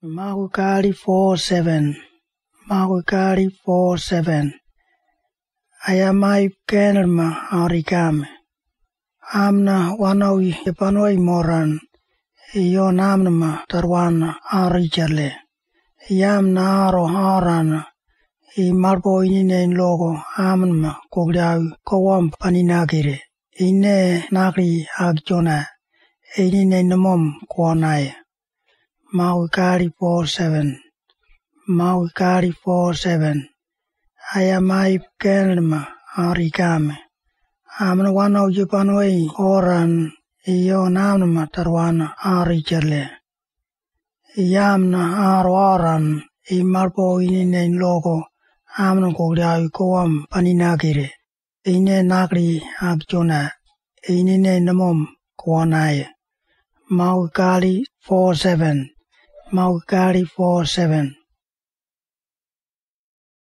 Mahukali 47. Mahukali 47. Ayamai kenelma arikame. Amna wanawi panoi moran. Iyo namnama tarwana arichale. Yamna aro harana. I marbo inine logo amnama kogliawi kowam paninagire. Ine nagri agjona. Inine namom kwanaya. Mahukali 47. Mahukali 47. Ayamai kenelma arikame. Amna wanaw jipanoi oran iyo namnama tarwana arichale. Yamna aro oran I marbo inine logo amna kogliawi kowam paninagire. Ine nagri agjona. Inine namom kwanaya. Mahukali 47. Mahukali 47.